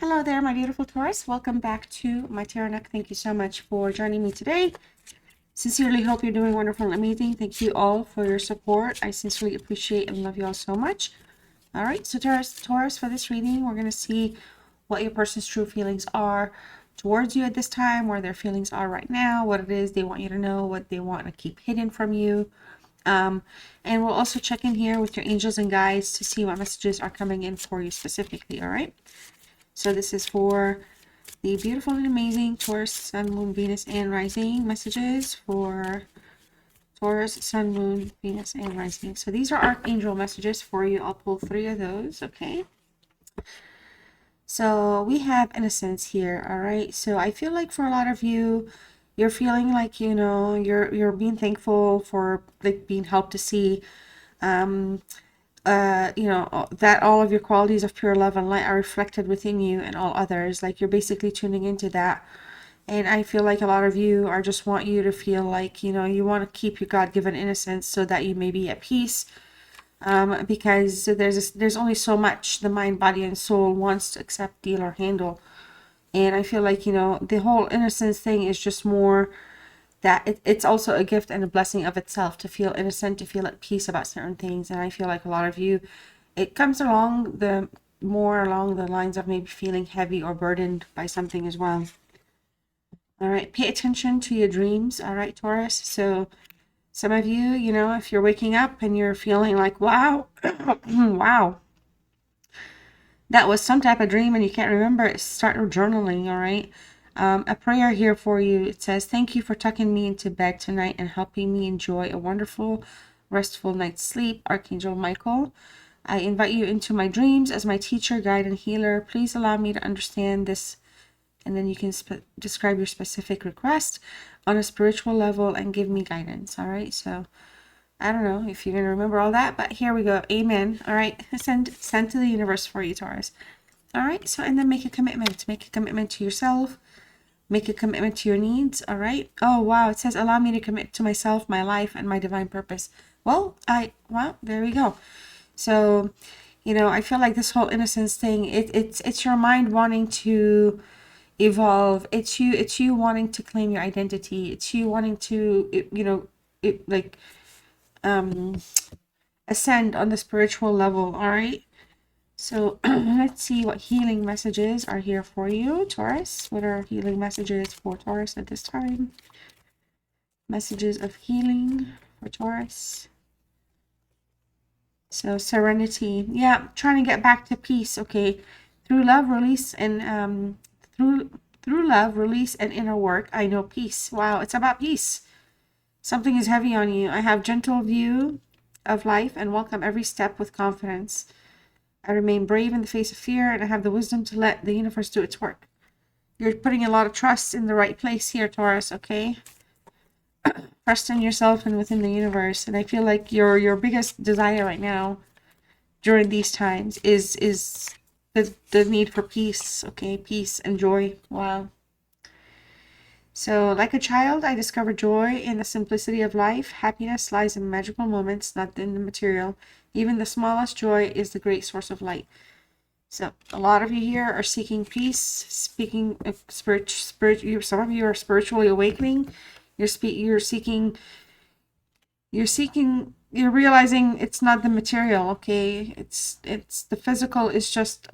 Hello there, my beautiful Taurus. Welcome back to my tarot deck. Thank you so much for joining me today. Sincerely hope you're doing wonderful and amazing. Thank you all for your support. I sincerely appreciate and love you all so much. All right, so Taurus, for this reading, we're going to see what your person's true feelings are towards you at this time, where their feelings are right now, what it is they want you to know, what they want to keep hidden from you. And we'll also check in here with your angels and guides to see what messages are coming in for you specifically, all right? So this is for the beautiful and amazing Taurus, Sun, Moon, Venus, and Rising messages for Taurus, Sun, Moon, Venus, and Rising. So these are Archangel messages for you. I'll pull 3 of those, okay? So we have innocence here, all right? So I feel like for a lot of you, you're feeling like, you know, you're being thankful for like being helped to see you know, that all of your qualities of pure love and light are reflected within you and all others. Like you're basically tuning into that. And I feel like a lot of you are just want you to feel like, you know, you want to keep your God-given innocence so that you may be at peace. Because there's only so much the mind, body, and soul wants to accept, deal, or handle. And I feel like, you know, the whole innocence thing is just more that it's also a gift and a blessing of itself to feel innocent, to feel at peace about certain things. And I feel like a lot of you, it comes along the lines of maybe feeling heavy or burdened by something as well. All right, pay attention to your dreams. All right, Taurus. So some of you, you know, if you're waking up and you're feeling like, wow, wow, that was some type of dream and you can't remember it, start journaling. All right. A prayer here for you. It says, thank you for tucking me into bed tonight and helping me enjoy a wonderful, restful night's sleep. Archangel Michael, I invite you into my dreams as my teacher, guide, and healer. Please allow me to understand this. And then you can describe your specific request on a spiritual level and give me guidance. All right. So I don't know if you're going to remember all that, but here we go. Amen. All right. Send to the universe for you, Taurus. All right. So, and then make a commitment. Make a commitment to yourself. Make a commitment to your needs, all right? Oh, wow. It says, allow me to commit to myself, my life, and my divine purpose. Well, there we go. So, you know, I feel like this whole innocence thing, it's your mind wanting to evolve. It's you wanting to claim your identity. It's you wanting to, you know, ascend on the spiritual level, all right? So let's see what healing messages are here for you, Taurus. What are healing messages for Taurus at this time? Messages of healing for Taurus. So serenity. Yeah, trying to get back to peace, okay? Through love, release, and through love, release, and inner work, I know peace. Wow, it's about peace. Something is heavy on you. I have gentle view of life and welcome every step with confidence. I remain brave in the face of fear, and I have the wisdom to let the universe do its work. You're putting a lot of trust in the right place here, Taurus, okay? Trust in yourself and within the universe. And I feel like your biggest desire right now during these times is the need for peace, okay? Peace and joy. Wow. So, like a child, I discover joy in the simplicity of life. Happiness lies in magical moments, not in the material. Even the smallest joy is the great source of light. So, a lot of you here are seeking peace, speaking of some of you are spiritually awakening. You're realizing it's not the material, okay? It's the physical is just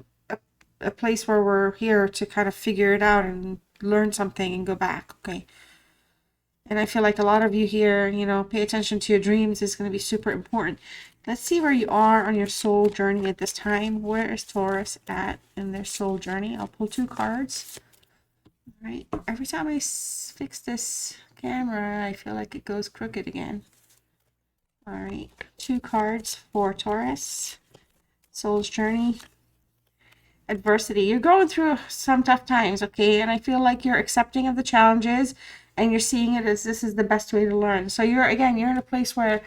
a place where we're here to kind of figure it out and learn something and go back, okay? And I feel like a lot of you here, you know, pay attention to your dreams is going to be super important. Let's see where you are on your soul journey at this time. Where is Taurus at in their soul journey? I'll pull 2 cards. All right. Every time I fix this camera, I feel like it goes crooked again. All right. 2 cards for Taurus. Soul's journey. Adversity. You're going through some tough times, okay? And I feel like you're accepting of the challenges and you're seeing it as this is the best way to learn. So you're in a place where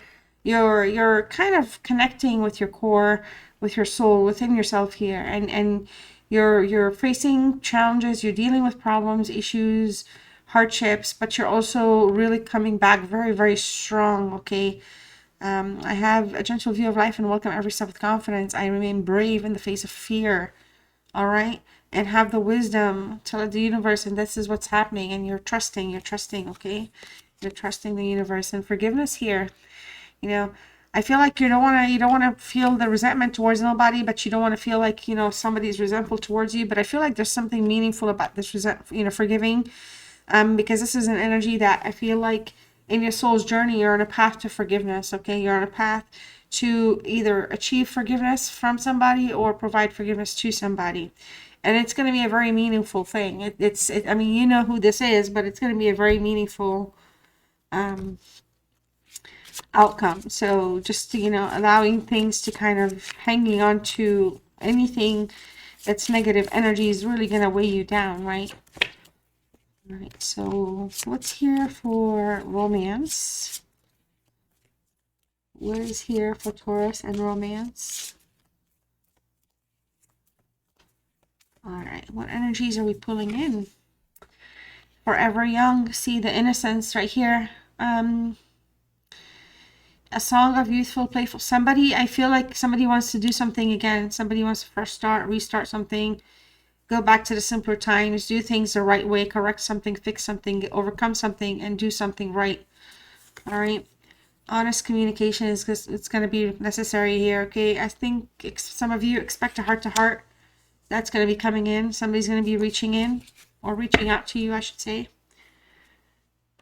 you're kind of connecting with your core, with your soul, within yourself here, and you're facing challenges, you're dealing with problems, issues, hardships, but you're also really coming back very, very strong, okay? I have a gentle view of life and welcome every step with confidence. I remain brave in the face of fear. all right? And have the wisdom to let the universe, and this is what's happening, and you're trusting, okay? You're trusting the universe. And forgiveness here, you know, I feel like you don't want to feel the resentment towards nobody, but you don't want to feel like, you know, somebody's resentful towards you. But I feel like there's something meaningful about this forgiving, because this is an energy that I feel like in your soul's journey, you're on a path to forgiveness, okay? You're on a path to either achieve forgiveness from somebody or provide forgiveness to somebody. And it's going to be a very meaningful thing. I mean, you know who this is, but it's going to be a very meaningful outcome. So just, you know, allowing things to kind of hanging on to anything that's negative energy is really going to weigh you down, right? All right, so what's here for romance? What is here for Taurus and romance? All right, what energies are we pulling in? Forever young, see the innocence right here. A song of youthful, playful. Somebody, I feel like somebody wants to do something again. Somebody wants to restart something, go back to the simpler times, do things the right way, correct something, fix something, overcome something, and do something right. All right. Honest communication is it's going to be necessary here. Okay. I think some of you expect a heart-to-heart. That's going to be coming in. Somebody's going to be reaching in or reaching out to you, I should say.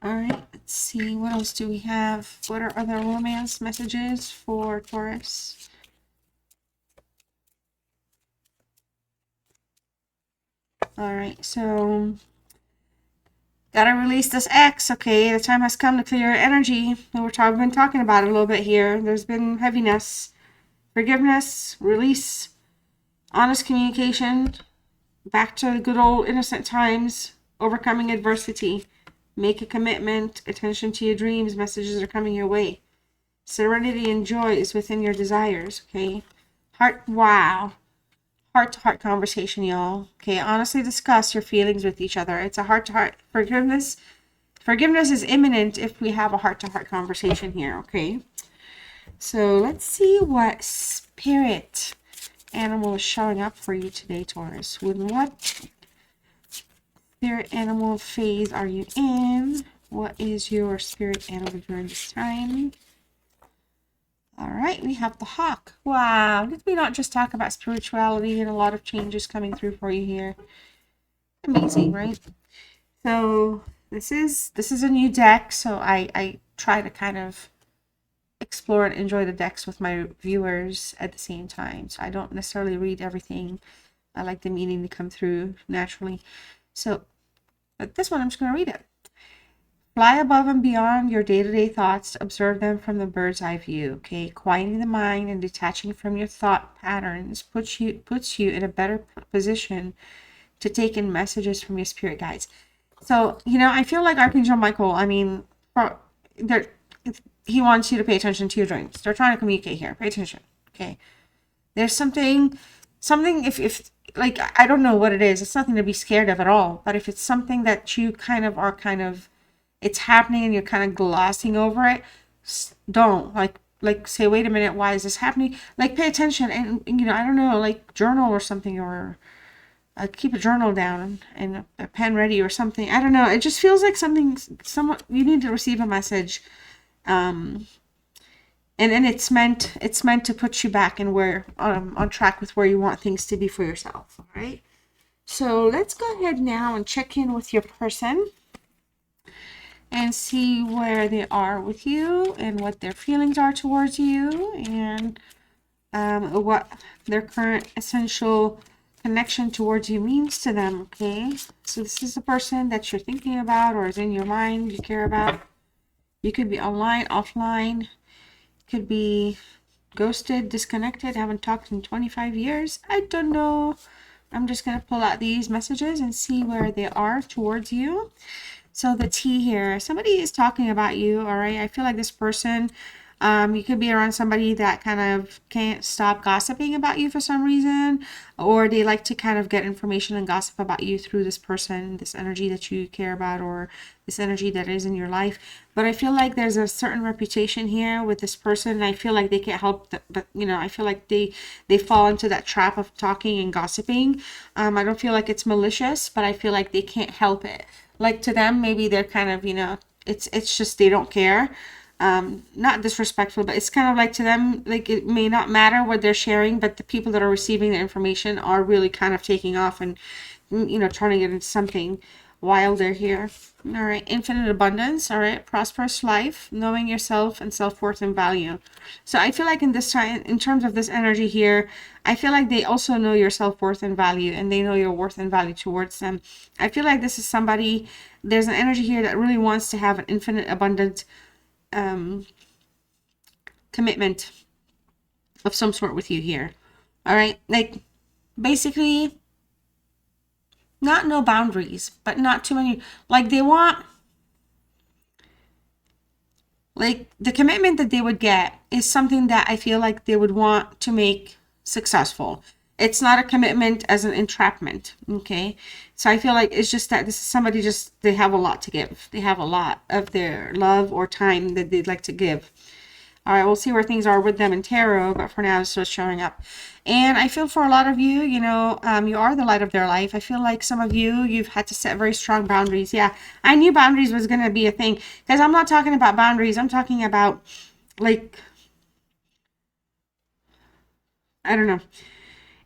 All right, let's see. What else do we have? What are other romance messages for Taurus? All right, so gotta release this X. Okay, the time has come to clear energy. We've been talking about it a little bit here. There's been heaviness, forgiveness, release, honest communication, back to the good old innocent times, overcoming adversity. Make a commitment, attention to your dreams, messages are coming your way. Serenity and joy is within your desires, okay? Wow. Heart-to-heart conversation, y'all. Okay, honestly discuss your feelings with each other. It's a heart-to-heart forgiveness. Forgiveness is imminent if we have a heart-to-heart conversation here, okay? So let's see what spirit animal is showing up for you today, Taurus. With what spirit animal phase are you in? What is your spirit animal during this time? All right, we have the hawk. Wow, did we not just talk about spirituality and a lot of changes coming through for you here? Amazing, right? So this is a new deck, so I try to kind of explore and enjoy the decks with my viewers at the same time. So I don't necessarily read everything. I like the meaning to come through naturally. So but this one, I'm just going to read it. Fly above and beyond your day-to-day thoughts. Observe them from the bird's eye view. Okay, quieting the mind and detaching from your thought patterns puts you in a better position to take in messages from your spirit guides. So, you know, I feel like Archangel Michael, I mean, he wants you to pay attention to your dreams. They're trying to communicate here. Pay attention. Okay. There's something if like, I don't know what it is. It's nothing to be scared of at all. But if it's something that you it's happening and you're kind of glossing over it, don't like say, wait a minute, why is this happening? Like, pay attention and, you know, I don't know, like journal or something, or keep a journal down and a pen ready or something. I don't know. It just feels like you need to receive a message. And it's meant to put you back and on track with where you want things to be for yourself. All right. So let's go ahead now and check in with your person and see where they are with you and what their feelings are towards you, and what their current essential connection towards you means to them. Okay. So this is the person that you're thinking about or is in your mind, you care about. You could be online, offline. Could be ghosted, disconnected, haven't talked in 25 years. I don't know. I'm just going to pull out these messages and see where they are towards you. So the T here, somebody is talking about you, all right? I feel like this person You could be around somebody that kind of can't stop gossiping about you for some reason, or they like to kind of get information and gossip about you through this person, this energy that you care about, or this energy that is in your life. But I feel like there's a certain reputation here with this person, and I feel like they can't help that, but you know, I feel like they fall into that trap of talking and gossiping. I don't feel like it's malicious, but I feel like they can't help it. Like to them, maybe they're kind of, you know, it's just they don't care. Not disrespectful, but it's kind of like to them, like it may not matter what they're sharing, but the people that are receiving the information are really kind of taking off and, you know, turning it into something while they're here. All right, infinite abundance. All right, prosperous life, knowing yourself and self-worth and value. So I feel like in this time, in terms of this energy here, I feel like they also know your self-worth and value, and they know your worth and value towards them. I feel like this is somebody, there's an energy here that really wants to have an infinite abundant commitment of some sort with you here. All right, like basically not no boundaries, but not too many. Like they want, like the commitment that they would get is something that I feel like they would want to make successful. It's not a commitment as an entrapment. Okay, so I feel like it's just that this is somebody, just they have a lot to give. They have a lot of their love or time that they'd like to give. All right, we'll see where things are with them in tarot, but for now, this is what's showing up. And I feel for a lot of you, you know, you are the light of their life. I feel like some of you, you've had to set very strong boundaries. Yeah, I knew boundaries was going to be a thing, because I'm not talking about boundaries. I'm talking about, like, I don't know.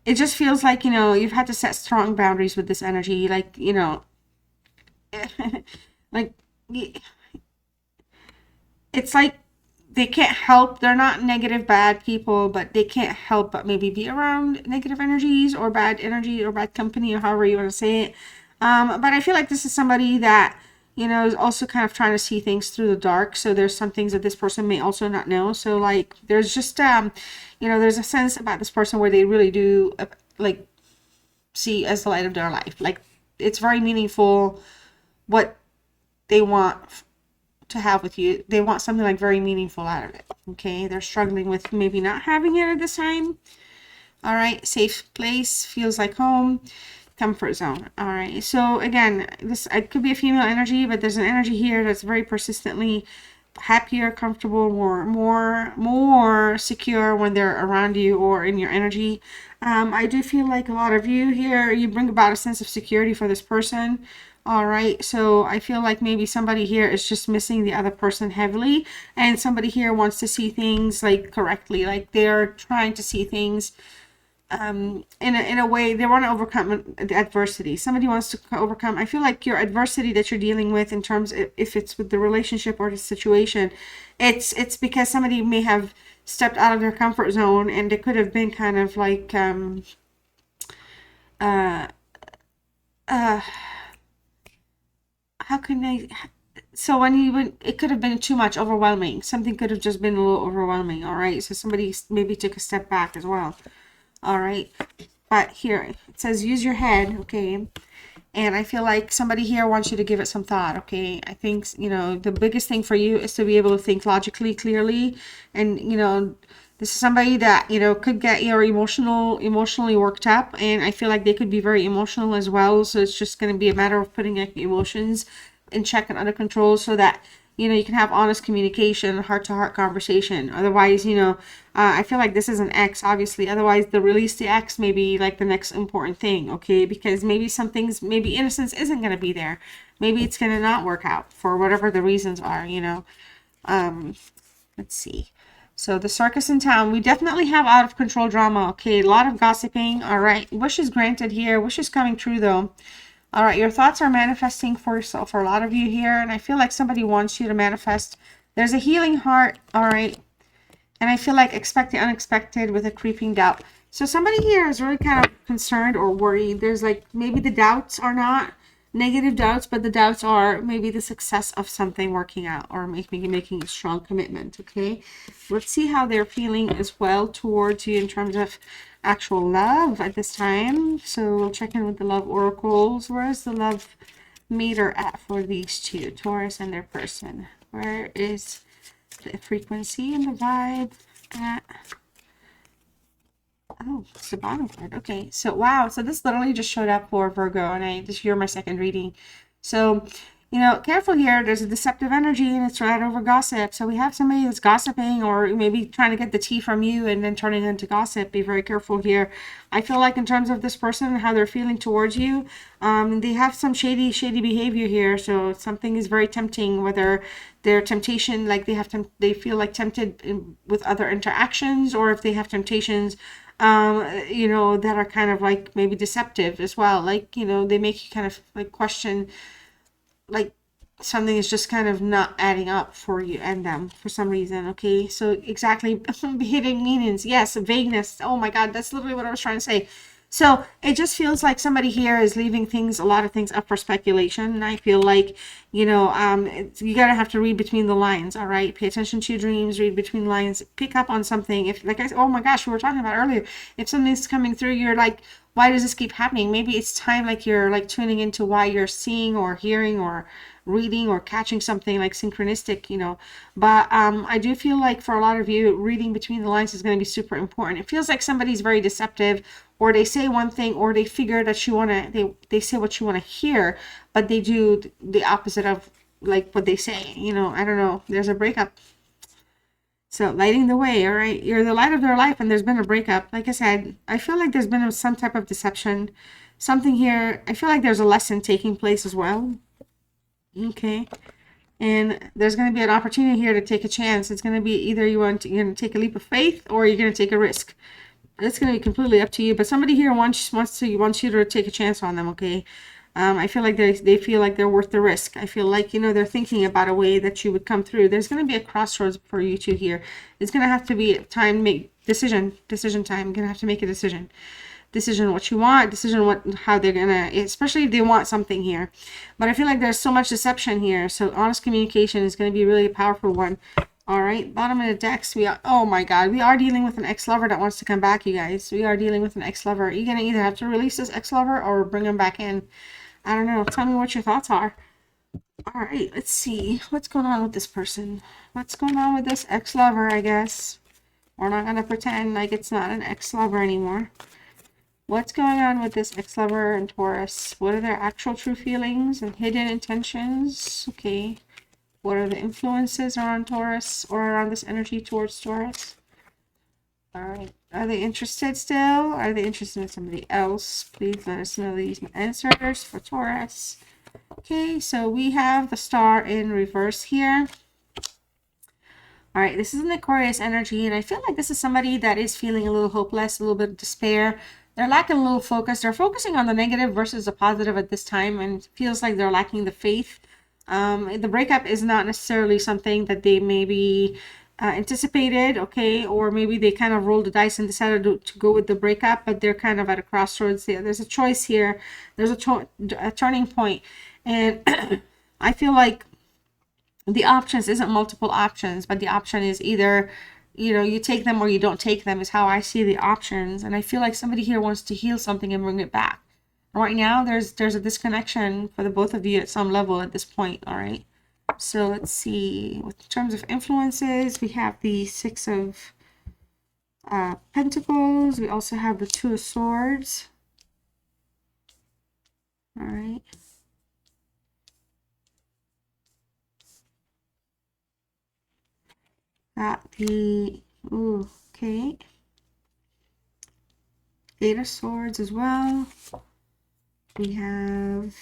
It just feels like, you know, you've had to set strong boundaries with this energy. Like, you know, like, it's like, they can't help, they're not negative bad people, but they can't help but maybe be around negative energies or bad energy or bad company, or however you want to say it. But I feel like this is somebody that, you know, is also kind of trying to see things through the dark. So there's some things that this person may also not know. So like there's just you know, there's a sense about this person where they really do like see as the light of their life. Like it's very meaningful what they want to have with you. They want something like very meaningful out of it. Okay, they're struggling with maybe not having it at this time. All right, safe place, feels like home, comfort zone. All right, so again, this it could be a female energy, but there's an energy here that's very persistently happier, comfortable, more secure when they're around you or in your energy. I do feel like a lot of you here, you bring about a sense of security for this person. All right, so I feel like maybe somebody here is just missing the other person heavily, and somebody here wants to see things like correctly, like they're trying to see things in a way. They want to overcome the adversity. Somebody wants to overcome, I feel like your adversity that you're dealing with, in terms of if it's with the relationship or the situation, it's because somebody may have stepped out of their comfort zone, and it could have been kind of like how can I, so when you went, it could have been too much, overwhelming. Something could have just been a little overwhelming. All right, so somebody maybe took a step back as well. All right, but here it says use your head. Okay, and I feel like somebody here wants you to give it some thought. Okay, I think, you know, the biggest thing for you is to be able to think logically, clearly, and you know, this is somebody that, you know, could get your emotionally worked up, and I feel like they could be very emotional as well. So it's just going to be a matter of putting your emotions in check and under control, so that, you know, you can have honest communication, heart-to-heart conversation. Otherwise, you know, I feel like this is an X, obviously. Otherwise, the release the X may be like the next important thing, okay? Because maybe some things, maybe innocence isn't going to be there. Maybe it's going to not work out for whatever the reasons are, you know. Let's see. So the circus in town, we definitely have out of control drama. Okay, a lot of gossiping. All right, wishes granted here. Wishes coming true though. All right, your thoughts are manifesting for yourself for a lot of you here, and I feel like somebody wants you to manifest. There's a healing heart. All right, and I feel like expect the unexpected with a creeping doubt. So somebody here is really kind of concerned or worried. There's like, maybe the doubts are not negative doubts, but the doubts are maybe the success of something working out, or making a strong commitment. Okay, let's see how they're feeling as well towards you in terms of actual love at this time. So we'll check in with the love oracles. Where is the love meter at for these two, Taurus and their person? Where is the frequency and the vibe at, oh, it's the bottom card. Okay, so wow, so this literally just showed up for Virgo, and you're my second reading. So, you know, careful here. There's a deceptive energy, and it's right over gossip. So we have somebody that's gossiping, or maybe trying to get the tea from you and then turning it into gossip. Be very careful here. I feel like in terms of this person and how they're feeling towards you, they have some shady behavior here. So something is very tempting, whether their temptation, like they feel like tempted with other interactions, or if they have temptations you know, that are kind of like maybe deceptive as well. Like, you know, they make you kind of like question, like something is just kind of not adding up for you and them for some reason. Okay, so exactly, hidden meanings. Yes, vagueness. Oh my God, that's literally what I was trying to say. So it just feels like somebody here is leaving things, a lot of things up for speculation. And I feel like, you know, you gotta have to read between the lines. All right, pay attention to your dreams, read between lines, pick up on something. If, like I said, oh my gosh, we were talking about earlier, if something's coming through, you're like, why does this keep happening? Maybe it's time, like you're like tuning into why you're seeing or hearing or reading or catching something like synchronistic, you know. But I do feel like for a lot of you, reading between the lines is going to be super important. It feels like somebody's very deceptive, or they say one thing, or they figure that you want to, they say what you want to hear, but they do the opposite of like what they say, you know. I don't know, there's a breakup. So lighting the way, all right, you're the light of their life, and there's been a breakup. Like I said, I feel like there's been some type of deception, something here. I feel like there's a lesson taking place as well. Okay, and there's going to be an opportunity here to take a chance. It's going to be either you're going to take a leap of faith, or you're going to take a risk. It's going to be completely up to you. But somebody here wants you to take a chance on them. Okay, I feel like they feel like they're worth the risk. I feel like, you know, they're thinking about a way that you would come through. There's going to be a crossroads for you two here. It's going to have to be time, make decision time. You're going to have to make a decision what you want, how they're gonna, especially if they want something here. But I feel like there's so much deception here, so honest communication is going to be really a powerful one. All right, bottom of the decks, oh my God, we are dealing with an ex-lover that wants to come back, you guys. We are dealing with an ex-lover. You're gonna either have to release this ex-lover or bring him back in. I don't know, tell me what your thoughts are. All right, let's see what's going on with this person. What's going on with this ex-lover? I guess we're not gonna pretend like it's not an ex-lover anymore. What's going on with this ex-lover and Taurus? What are their actual true feelings and hidden intentions? Okay. What are the influences around Taurus or around this energy towards Taurus? All right. Are they interested still? Are they interested in somebody else? Please let us know these answers for Taurus. Okay, so we have the star in reverse here. All right, this is an Aquarius energy, and I feel like this is somebody that is feeling a little hopeless, a little bit of despair. They're lacking a little focus. They're focusing on the negative versus the positive at this time, and it feels like they're lacking the faith. The breakup is not necessarily something that they maybe anticipated, okay, or maybe they kind of rolled the dice and decided to go with the breakup, but they're kind of at a crossroads there. There's a choice here. There's a turning point, and I feel like the options isn't multiple options, but the option is either, you know, you take them or you don't take them, is how I see the options. And I feel like somebody here wants to heal something and bring it back. Right now, there's a disconnection for the both of you at some level at this point. All right. So let's see. In terms of influences, we have the Six of Pentacles. We also have the Two of Swords. All right. Got the, ooh, okay. Eight of Swords as well. We have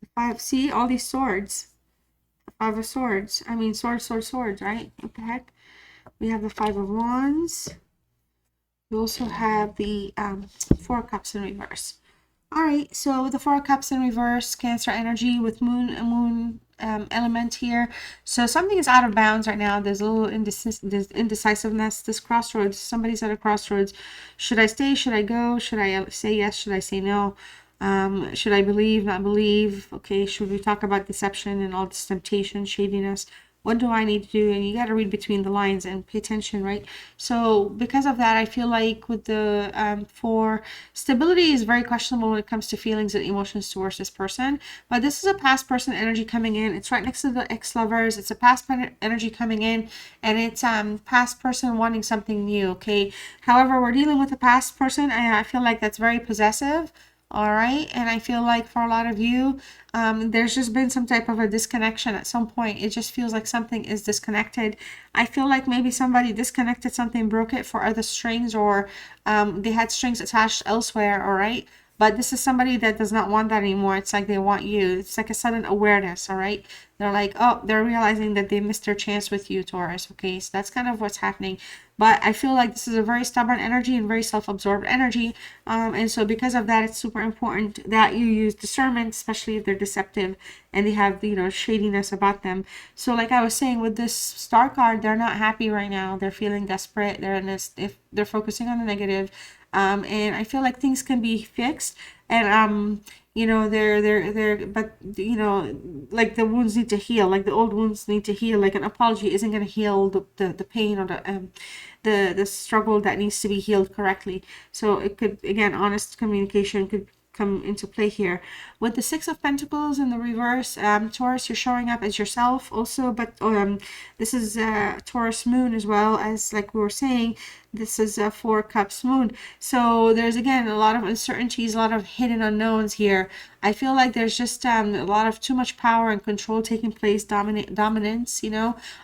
the Five, see, all these swords. Five of Swords. I mean, swords, right? What the heck? We have the Five of Wands. We also have the Four of Cups in reverse. All right, so the Four of Cups in reverse, Cancer energy with moon element here. So something is out of bounds right now. There's a little indecisiveness. This crossroads, somebody's at a crossroads. Should I stay? Should I go? Should I say yes? Should I say no? Should I believe, not believe? Okay, should we talk about deception and all this temptation, shadiness? What do I need to do? And you got to read between the lines and pay attention, right? So because of that, I feel like with the for stability is very questionable when it comes to feelings and emotions towards this person. But this is a past person energy coming in. It's right next to the ex-lovers. It's a past energy coming in, and it's past person wanting something new. Okay. However, we're dealing with a past person, and I feel like that's very possessive. All right. And I feel like for a lot of you, there's just been some type of a disconnection at some point. It just feels like something is disconnected. I feel like maybe somebody disconnected something, broke it for other strings, or they had strings attached elsewhere. All right. But this is somebody that does not want that anymore. It's like they want you. It's like a sudden awareness, all right? They're like, oh, they're realizing that they missed their chance with you, Taurus, okay? So that's kind of what's happening. But I feel like this is a very stubborn energy and very self-absorbed energy. And so because of that, it's super important that you use discernment, especially if they're deceptive and they have, shadiness about them. So like I was saying with this star card, they're not happy right now. They're feeling desperate. They're in this, if they're focusing on the negative. And I feel like things can be fixed, and but like the wounds need to heal, like the old wounds need to heal. Like an apology isn't going to heal the pain or the struggle that needs to be healed correctly. So it could, again, honest communication could come into play here. With the Six of Pentacles in the reverse, Taurus, you're showing up as yourself also, but this is Taurus moon as well, as like we were saying, this is a Four Cups moon. So there's, again, a lot of uncertainties, a lot of hidden unknowns here. I feel like there's just a lot of too much power and control taking place, dominance, and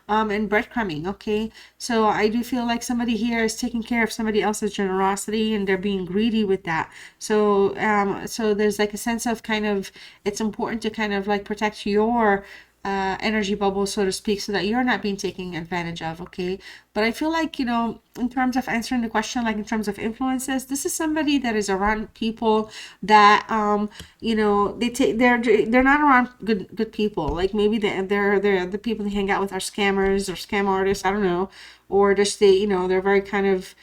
breadcrumbing, okay? So I do feel like somebody here is taking care of somebody else's generosity, and they're being greedy with that. So so there's like a sense of kind of, it's important to kind of like protect your energy bubble, so to speak, so that you're not being taken advantage of, okay? But I feel like, in terms of answering the question, like in terms of influences, this is somebody that is around people that they're not around good people. Like maybe they're the people they hang out with are scammers or scam artists, I don't know, or just they're very kind of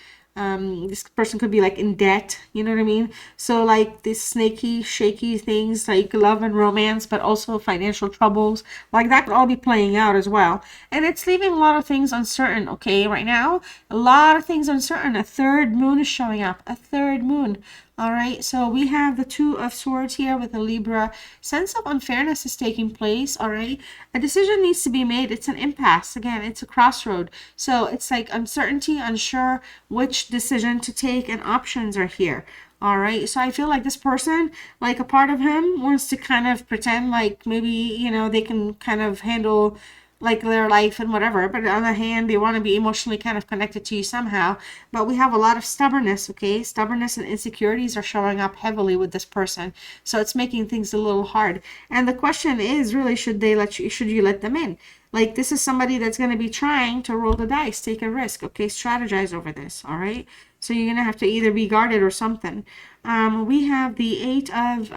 this person could be like in debt, you know what I mean? So like these snaky, shaky things like love and romance, but also financial troubles, like that could all be playing out as well. And it's leaving a lot of things uncertain, okay, right now. A lot of things uncertain. A third moon is showing up. A third moon. All right, so we have the Two of Swords here with a Libra. Sense of unfairness is taking place, all right? A decision needs to be made. It's an impasse. Again, it's a crossroad. So it's like uncertainty, unsure which decision to take, and options are here. All right, so I feel like this person, like a part of him wants to kind of pretend like maybe, they can kind of handle like their life and whatever, but on the other hand, they want to be emotionally kind of connected to you somehow. But we have a lot of stubbornness, okay? Stubbornness and insecurities are showing up heavily with this person, so it's making things a little hard. And the question is really, should you let them in? Like, this is somebody that's going to be trying to roll the dice, take a risk, okay? Strategize over this, all right? So you're going to have to either be guarded or something. We have the Eight of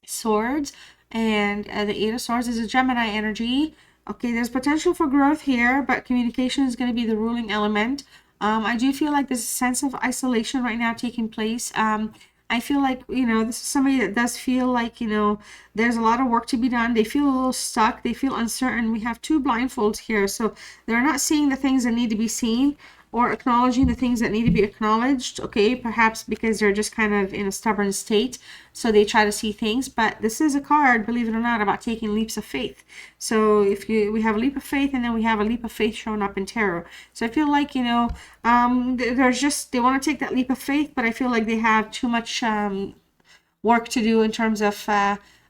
Swords, and the Eight of Swords is a Gemini energy. Okay, there's potential for growth here, but communication is going to be the ruling element. I do feel like there's a sense of isolation right now taking place. I feel like, this is somebody that does feel like, there's a lot of work to be done. They feel a little stuck. They feel uncertain. We have two blindfolds here. So they're not seeing the things that need to be seen, or acknowledging the things that need to be acknowledged, okay? Perhaps because they're just kind of in a stubborn state, so they try to see things. But this is a card, believe it or not, about taking leaps of faith. So we have a leap of faith, and then we have a leap of faith showing up in tarot. So I feel like, there's just, they want to take that leap of faith, but I feel like they have too much work to do in terms of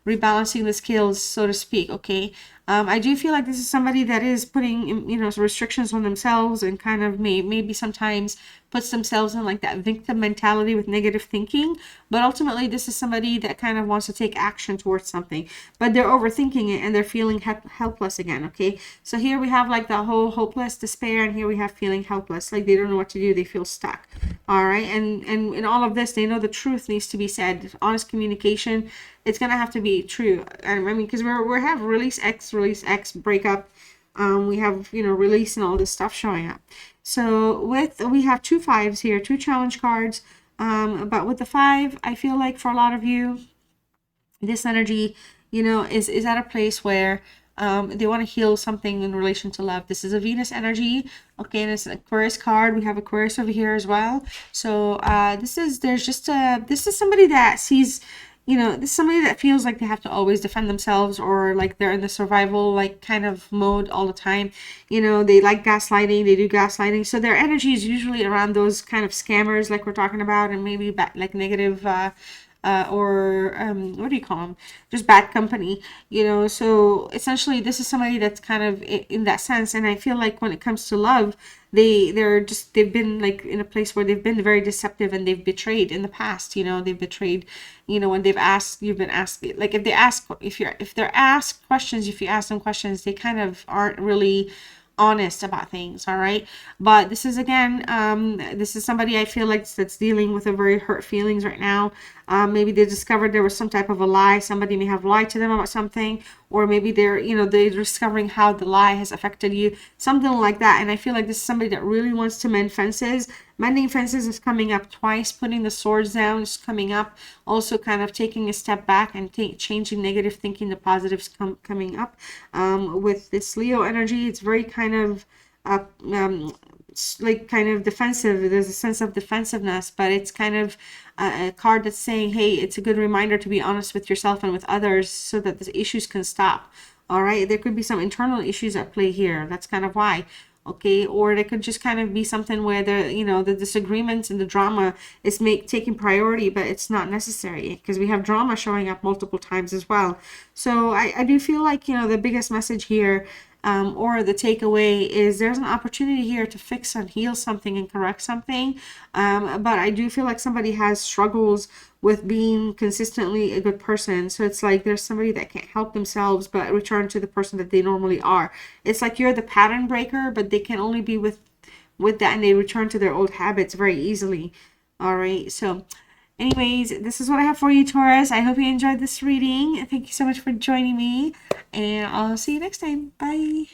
rebalancing the scales, so to speak, okay? I do feel like this is somebody that is putting, restrictions on themselves, and kind of maybe sometimes puts themselves in like that victim mentality with negative thinking. But ultimately, this is somebody that kind of wants to take action towards something, but they're overthinking it, and they're feeling helpless again, okay? So here we have like the whole hopeless, despair, and here we have feeling helpless, like they don't know what to do, they feel stuck. All right, and in all of this, they know the truth needs to be said. Honest communication, it's gonna have to be true. I mean, because we have release X, breakup. We have, release and all this stuff showing up. So we have two fives here, two challenge cards. But with the five, I feel like for a lot of you, this energy, is at a place where They want to heal something in relation to love. This is a Venus energy. Okay, and it's an Aquarius card. We have Aquarius over here as well. So this is somebody that sees, this is somebody that feels like they have to always defend themselves, or like they're in the survival like kind of mode all the time. They like gaslighting, they do gaslighting. So their energy is usually around those kind of scammers like we're talking about, and maybe like negative or what do you call them? Just bad company, So essentially, this is somebody that's kind of in that sense. And I feel like when it comes to love, they've been like in a place where they've been very deceptive, and they've betrayed in the past. They've betrayed. When you've been asked, like if they're asked questions, if you ask them questions, they kind of aren't really honest about things. All right, but this is again, this is somebody I feel like that's dealing with a very hurt feelings right now. Maybe they discovered there was some type of a lie. Somebody may have lied to them about something, or maybe they're discovering how the lie has affected you, something like that. And I feel like this is somebody that really wants to mend fences. Mending fences is coming up twice. Putting the swords down is coming up. Also, kind of taking a step back and changing negative thinking to positives coming up. With this Leo energy, it's very kind of uh, um, like kind of defensive. There's a sense of defensiveness, but it's kind of a card that's saying, hey, it's a good reminder to be honest with yourself and with others so that the issues can stop. All right, there could be some internal issues at play here. That's kind of why. Okay, or it could just kind of be something where the disagreements and the drama is taking priority, but it's not necessary, because we have drama showing up multiple times as well. So I do feel like the biggest message here, or the takeaway, is there's an opportunity here to fix and heal something and correct something. But I do feel like somebody has struggles with being consistently a good person. So it's like there's somebody that can't help themselves but return to the person that they normally are. It's like you're the pattern breaker, but they can only be with that, and they return to their old habits very easily. All right. So anyways, this is what I have for you, Taurus. I hope you enjoyed this reading. Thank you so much for joining me, and I'll see you next time. Bye.